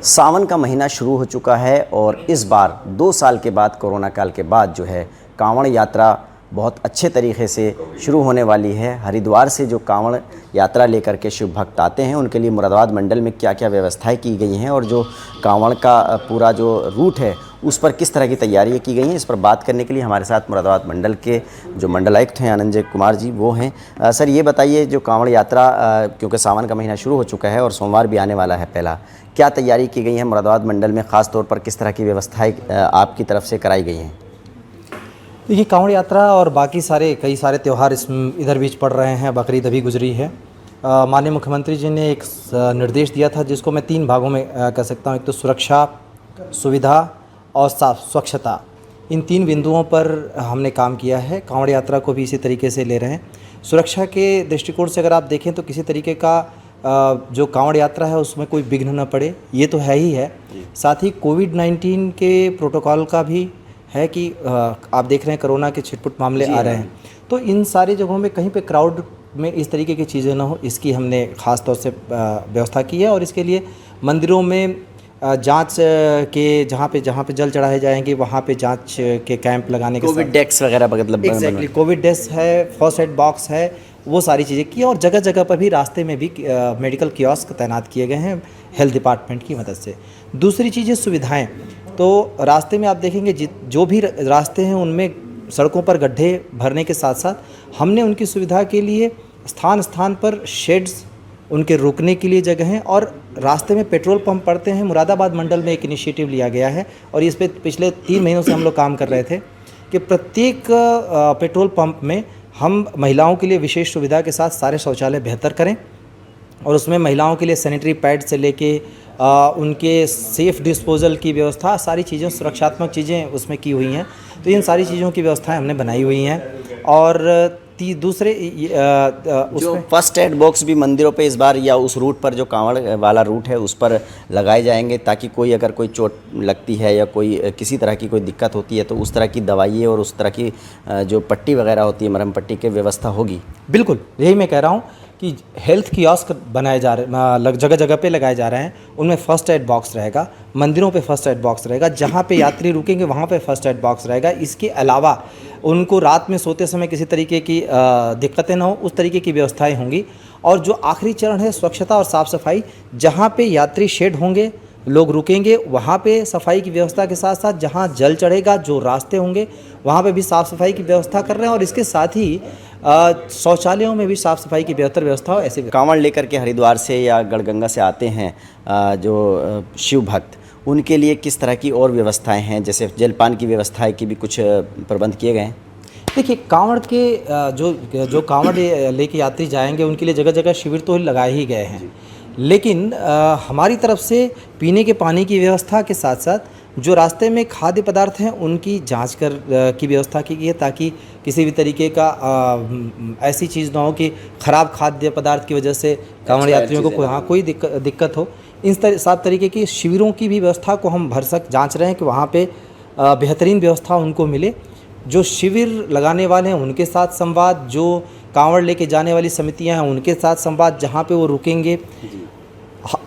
सावन का महीना शुरू हो चुका है और इस बार 2 साल के बाद, कोरोना काल के बाद जो है कांवड़ यात्रा बहुत अच्छे तरीके से शुरू होने वाली है। हरिद्वार से जो कांवड़ यात्रा लेकर के शिव भक्त आते हैं उनके लिए मुरादाबाद मंडल में क्या क्या व्यवस्थाएं की गई हैं और जो कांवड़ का पूरा जो रूट है उस पर किस तरह की तैयारियां की गई हैं, इस पर बात करने के लिए हमारे साथ मुरादाबाद मंडल के जो मंडलायुक्त हैं आनंद कुमार जी वो हैं। सर ये बताइए, जो कांवड़ यात्रा क्योंकि सावन का महीना शुरू हो चुका है और सोमवार भी आने वाला है पहला, क्या तैयारी की गई है मुरादाबाद मंडल में, ख़ास तौर पर किस तरह की व्यवस्थाएँ आपकी तरफ से कराई गई हैं? देखिए, कांवड़ यात्रा और बाकी कई सारे त्यौहार इधर बीच पड़ रहे हैं। बकरीद अभी गुजरी है। माननीय मुख्यमंत्री जी ने एक निर्देश दिया था जिसको मैं 3 भागों में कह सकता हूँ। एक तो सुरक्षा, सुविधा और स्वच्छता, इन 3 बिंदुओं पर हमने काम किया है। कांवड़ यात्रा को भी इसी तरीके से ले रहे हैं। सुरक्षा के दृष्टिकोण से अगर आप देखें तो किसी तरीके का जो कांवड़ यात्रा है उसमें कोई विघ्न न पड़े, ये तो है ही है। साथ ही कोविड-19 के प्रोटोकॉल का भी है कि आप देख रहे हैं कोरोना के छिटपुट मामले आ रहे हैं, तो इन सारी जगहों में कहीं पे क्राउड में इस तरीके की चीज़ें ना हो, इसकी हमने ख़ास तौर से व्यवस्था की है। और इसके लिए मंदिरों में जांच के जहाँ पे जल चढ़ाए जाएंगे वहाँ पे जांच के कैंप लगाने के साथ कोविड डेस्क वगैरह मतलब एग्जैक्टली कोविड डेस्क है, फर्स्ट एड बॉक्स है, वो सारी चीज़ें की। और जगह जगह पर भी रास्ते में भी मेडिकल कियोस्क तैनात किए गए हैं हेल्थ डिपार्टमेंट की मदद से। दूसरी चीज़ है सुविधाएँ। तो रास्ते में आप देखेंगे जो भी रास्ते हैं उनमें सड़कों पर गड्ढे भरने के साथ साथ हमने उनकी सुविधा के लिए स्थान स्थान पर शेड्स, उनके रुकने के लिए जगह हैं। और रास्ते में पेट्रोल पंप पड़ते हैं। मुरादाबाद मंडल में एक इनिशिएटिव लिया गया है और इस पे पिछले 3 महीनों से हम लोग काम कर रहे थे कि प्रत्येक पेट्रोल पंप में हम महिलाओं के लिए विशेष सुविधा के साथ सारे शौचालय बेहतर करें और उसमें महिलाओं के लिए सैनिटरी पैड से लेके उनके सेफ़ डिस्पोजल की व्यवस्था, सारी चीज़ें, सुरक्षात्मक चीज़ें उसमें की हुई हैं। तो इन सारी चीज़ों की व्यवस्थाएं हमने बनाई हुई हैं। और दूसरे जो फर्स्ट एड बॉक्स भी मंदिरों पे इस बार या उस रूट पर जो कांवड़ वाला रूट है उस पर लगाए जाएंगे ताकि कोई अगर कोई चोट लगती है या कोई किसी तरह की कोई दिक्कत होती है तो उस तरह की दवाइयाँ और उस तरह की जो पट्टी वगैरह होती है, मरहम पट्टी की व्यवस्था होगी। बिल्कुल, यही मैं कह रहा हूँ कि हेल्थ कियोस्क बनाए जा रहे, जगह जगह पे लगाए जा रहे हैं। उनमें फ़र्स्ट एड बॉक्स रहेगा, मंदिरों पे फ़र्स्ट एड बॉक्स रहेगा, जहाँ पे यात्री रुकेंगे वहाँ पे फ़र्स्ट एड बॉक्स रहेगा। इसके अलावा उनको रात में सोते समय किसी तरीके की दिक्कतें ना हो, उस तरीके की व्यवस्थाएं होंगी। और जो आखिरी चरण है स्वच्छता और साफ़ सफाई, जहाँ पे यात्री शेड होंगे, लोग रुकेंगे, वहाँ पे सफाई की व्यवस्था के साथ साथ जहाँ जल चढ़ेगा, जो रास्ते होंगे वहाँ पे भी साफ़ सफाई की व्यवस्था कर रहे हैं। और इसके साथ ही शौचालयों में भी साफ़ सफाई की बेहतर व्यवस्था हो। ऐसे कांवड़ लेकर के हरिद्वार से या गढ़गंगा से आते हैं जो शिव भक्त, उनके लिए किस तरह की और व्यवस्थाएं हैं, जैसे जलपान की व्यवस्थाएं की भी कुछ प्रबंध किए गए हैं? देखिए, कांवड़ के जो कांवड़ लेके यात्री जाएंगे उनके लिए जगह जगह शिविर तो लगाए ही गए हैं, लेकिन हमारी तरफ से पीने के पानी की व्यवस्था के साथ साथ जो रास्ते में खाद्य पदार्थ हैं उनकी जांच की व्यवस्था की गई है ताकि किसी भी तरीके का ऐसी चीज़ ना हो कि ख़राब खाद्य पदार्थ की वजह से कांवड़ यात्रियों को कोई दिक्कत हो। इन 7 तरीके की शिविरों की भी व्यवस्था को हम भरसक जांच रहे हैं कि वहाँ पे बेहतरीन व्यवस्था उनको मिले। जो शिविर लगाने वाले हैं उनके साथ संवाद, जो कांवड़ लेके जाने वाली समितियां हैं उनके साथ संवाद, जहाँ पे वो रुकेंगे,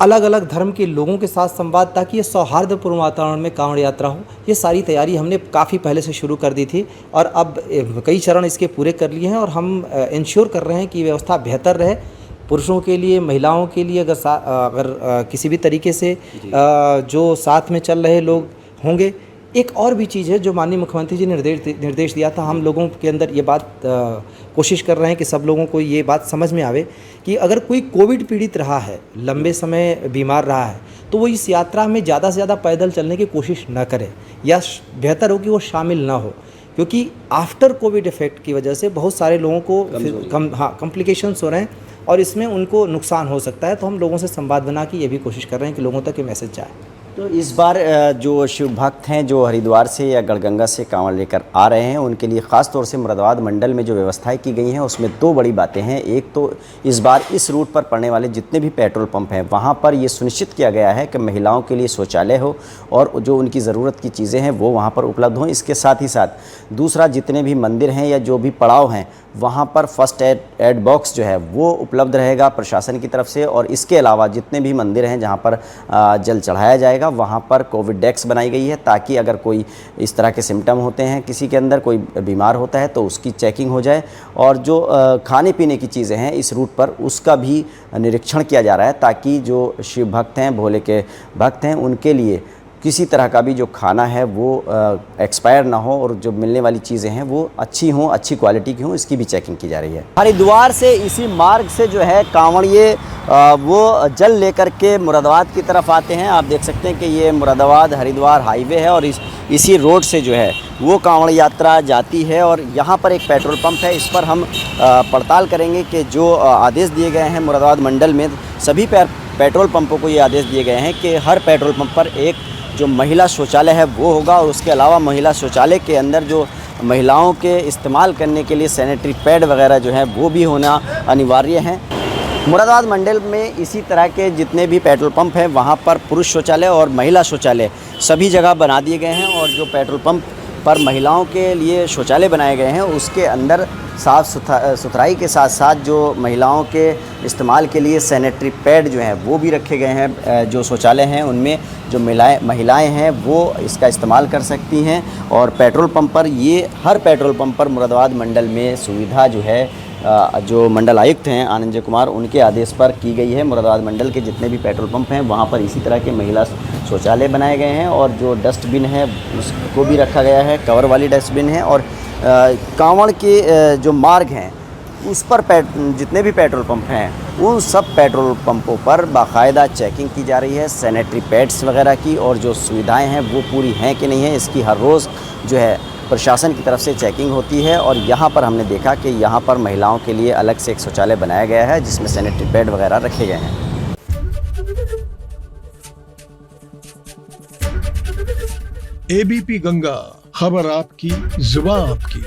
अलग अलग धर्म के लोगों के साथ संवाद, ताकि ये सौहार्दपूर्ण वातावरण में कांवड़ यात्रा हो। ये सारी तैयारी हमने काफ़ी पहले से शुरू कर दी थी और अब कई चरण इसके पूरे कर लिए हैं और हम इंश्योर कर रहे हैं कि व्यवस्था बेहतर रहे पुरुषों के लिए, महिलाओं के लिए। अगर किसी भी तरीके से जो साथ में चल रहे लोग होंगे। एक और भी चीज़ है जो माननीय मुख्यमंत्री जी ने निर्देश दिया था, हम लोगों के अंदर ये बात कोशिश कर रहे हैं कि सब लोगों को ये बात समझ में आवे कि अगर कोई कोविड पीड़ित रहा है, लंबे समय बीमार रहा है, तो वो इस यात्रा में ज़्यादा से ज़्यादा पैदल चलने की कोशिश ना करे या बेहतर हो कि वो शामिल ना हो, क्योंकि आफ्टर कोविड इफेक्ट की वजह से बहुत सारे लोगों को कॉम्प्लिकेशंस हो रहे हैं और इसमें उनको नुकसान हो सकता है। तो हम लोगों से संवाद बना के ये भी कोशिश कर रहे हैं कि लोगों तक ये मैसेज जाए। तो इस बार जो शिव भक्त हैं जो हरिद्वार से या गढ़गंगा से कांवड़ लेकर आ रहे हैं उनके लिए ख़ास तौर से मुरादाबाद मंडल में जो व्यवस्थाएं की गई हैं उसमें दो बड़ी बातें हैं। एक तो इस बार इस रूट पर पड़ने वाले जितने भी पेट्रोल पंप हैं वहां पर ये सुनिश्चित किया गया है कि महिलाओं के लिए शौचालय हो और जो उनकी ज़रूरत की चीज़ें हैं वो वहाँ पर उपलब्ध हों। इसके साथ ही साथ दूसरा, जितने भी मंदिर हैं या जो भी पड़ाव हैं वहाँ पर फर्स्ट एड बॉक्स जो है वो उपलब्ध रहेगा प्रशासन की तरफ से। और इसके अलावा जितने भी मंदिर हैं जहाँ पर जल चढ़ाया जाएगा वहाँ पर कोविड डेस्क बनाई गई है ताकि अगर कोई इस तरह के सिम्टम होते हैं, किसी के अंदर कोई बीमार होता है तो उसकी चेकिंग हो जाए। और जो खाने पीने की चीज़ें हैं इस रूट पर उसका भी निरीक्षण किया जा रहा है ताकि जो शिव भक्त हैं, भोले के भक्त हैं, उनके लिए किसी तरह का भी जो खाना है वो एक्सपायर ना हो और जो मिलने वाली चीज़ें हैं वो अच्छी हों, अच्छी क्वालिटी की हों, इसकी भी चेकिंग की जा रही है। हरिद्वार से इसी मार्ग से जो है कांवड़िए वो जल लेकर के मुरादाबाद की तरफ आते हैं। आप देख सकते हैं कि ये मुरादाबाद हरिद्वार हाईवे है और इसी रोड से जो है वो कांवड़ यात्रा जाती है। और यहाँ पर एक पेट्रोल पंप है, इस पर हम पड़ताल करेंगे कि जो आदेश दिए गए हैं मुरादाबाद मंडल में सभी पेट्रोल पंपों को ये आदेश दिए गए हैं कि हर पेट्रोल पंप पर एक जो महिला शौचालय है वो होगा और उसके अलावा महिला शौचालय के अंदर जो महिलाओं के इस्तेमाल करने के लिए सैनिटरी पैड वगैरह जो है वो भी होना अनिवार्य है। मुरादाबाद मंडल में इसी तरह के जितने भी पेट्रोल पंप हैं वहाँ पर पुरुष शौचालय और महिला शौचालय सभी जगह बना दिए गए हैं। और जो पेट्रोल पंप पर महिलाओं के लिए शौचालय बनाए गए हैं उसके अंदर साफ़ सुथराई के साथ साथ जो महिलाओं के इस्तेमाल के लिए सैनिटरी पैड जो हैं वो भी रखे गए हैं। जो शौचालय हैं उनमें जो महिलाएं हैं वो इसका इस्तेमाल कर सकती हैं। और पेट्रोल पंप पर ये हर पेट्रोल पंप पर मुरादाबाद मंडल में सुविधा जो है जो मंडल आयुक्त हैं आनंद कुमार उनके आदेश पर की गई है। मुरादाबाद मंडल के जितने भी पेट्रोल पंप हैं वहाँ पर इसी तरह के महिला शौचालय बनाए गए हैं और जो डस्टबिन है उसको भी रखा गया है, कवर वाली डस्टबिन है। और कांवड़ के जो मार्ग हैं उस पर जितने भी पेट्रोल पंप हैं उन सब पेट्रोल पंपों पर बाकायदा चेकिंग की जा रही है सैनिटरी पैड्स वगैरह की। और जो सुविधाएं हैं वो पूरी हैं कि नहीं है इसकी हर रोज़ जो है प्रशासन की तरफ से चेकिंग होती है। और यहाँ पर हमने देखा कि यहाँ पर महिलाओं के लिए अलग से एक शौचालय बनाया गया है जिसमें सैनिटरी पैड वगैरह रखे गए हैं। एबीपी गंगा, खबर आपकी, जुबान आपकी।